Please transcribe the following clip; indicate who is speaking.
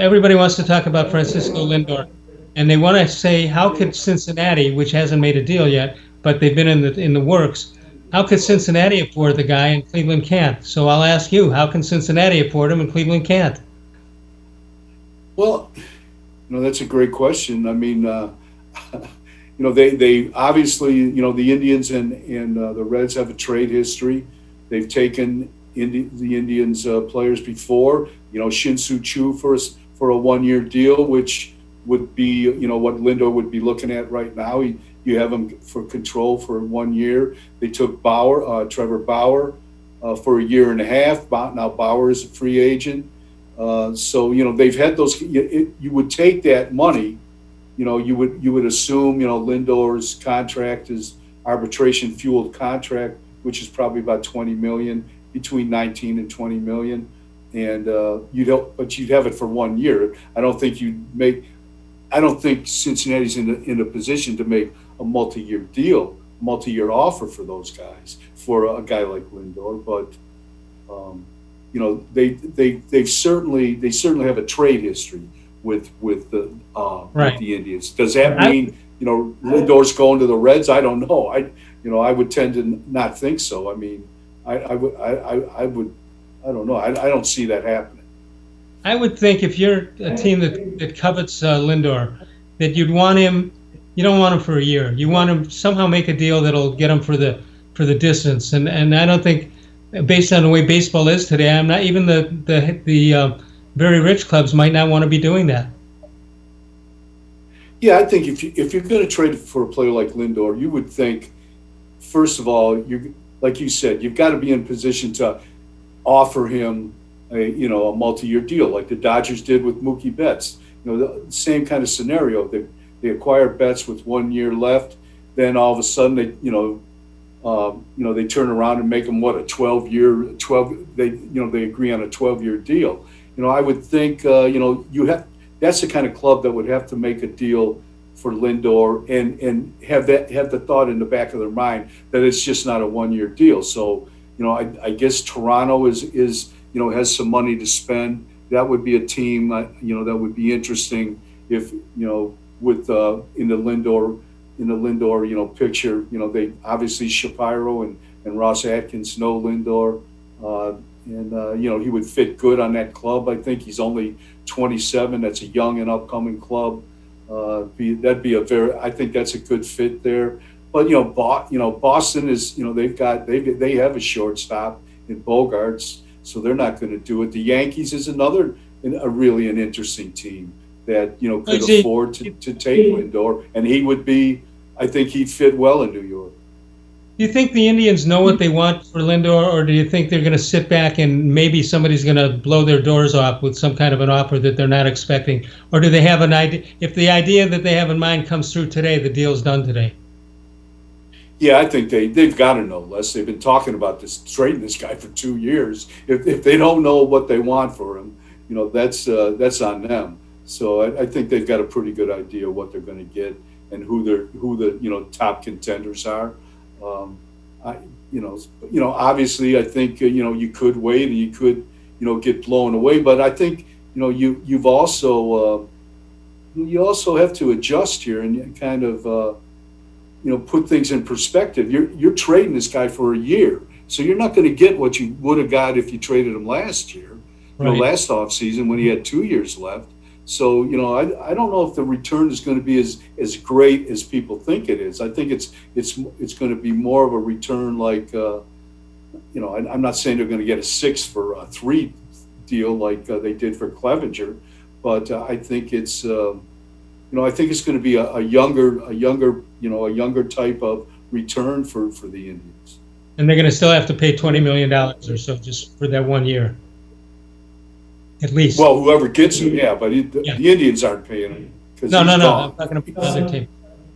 Speaker 1: everybody wants to talk about Francisco Lindor, and they want to say, how could Cincinnati, which hasn't made a deal yet, but they've been in the works, how could Cincinnati afford the guy and Cleveland can't? So I'll ask you, how can Cincinnati afford him and Cleveland can't?
Speaker 2: Well, that's a great question. I mean, they obviously, the Indians and the Reds have a trade history. They've taken the Indians players before. Shin-Soo for a 1 year deal, which would be, what Lindor would be looking at right now. You have him for control for 1 year. They took Trevor Bauer, for a year and a half. Now Bauer is a free agent. So they've had those. You would take that money. You would assume Lindor's contract is arbitration fueled contract, which is probably about 20 million, between 19 and 20 million, and but you'd have it for 1 year. I don't think Cincinnati's in a position to make a multi-year deal, multi-year offer for those guys, for a guy like Lindor. But they certainly have a trade history with the Indians. Does that mean Lindor's going to the Reds? I don't know. I would tend to not think so. I mean, I don't know. I don't see that happening.
Speaker 1: I would think if you're a team that covets Lindor, that you'd want him. You don't want him for a year. You want him somehow make a deal that'll get him for the distance. And I don't think, based on the way baseball is today, I'm not even the very rich clubs might not want to be doing that.
Speaker 2: Yeah, I think if you're going to trade for a player like Lindor, you would think, first of all, like you said, you've got to be in position to offer him a multi-year deal, like the Dodgers did with Mookie Betts. The same kind of scenario. They acquired Betts with 1 year left. Then all of a sudden they turn around and make him a 12-year. They agree on a 12-year deal. I would think that's the kind of club that would have to make a deal for Lindor and have the thought in the back of their mind that it's just not a 1 year deal. So I guess Toronto has some money to spend. That would be a team that would be interesting if with in the Lindor picture. They obviously Shapiro and Ross Atkins know Lindor. And he would fit good on that club. I think he's only 27. That's a young and upcoming club. I think that's a good fit there. But Boston is they have a shortstop in Bogarts, so they're not going to do it. The Yankees is really an interesting team that could afford to take Lindor, and I think he'd fit well in New York.
Speaker 1: Do you think the Indians know what they want for Lindor, or do you think they're going to sit back and maybe somebody's going to blow their doors off with some kind of an offer that they're not expecting? Or do they have an idea? If the idea that they have in mind comes through today, the deal's done today.
Speaker 2: Yeah, I think they've got to know, Les. They've been talking about trading this guy for 2 years. If they don't know what they want for him, that's on them. So I think they've got a pretty good idea of what they're going to get and who the top contenders are. Obviously, I think you could wait and you could get blown away, but I think you also have to adjust here and kind of put things in perspective. You're trading this guy for a year, so you're not going to get what you would have got if you traded him last year, last offseason when he had 2 years left. So, I don't know if the return is going to be as great as people think it is. I think it's going to be more of a return like, I'm not saying they're going to get a 6 for a 3 deal like they did for Clevenger, but I think it's going to be a younger type of return for the Indians.
Speaker 1: And they're going to still have to pay $20 million or so just for that 1 year. At least.
Speaker 2: Well, whoever gets him, yeah, but the Indians aren't paying him.
Speaker 1: No. I'm talking about the other team.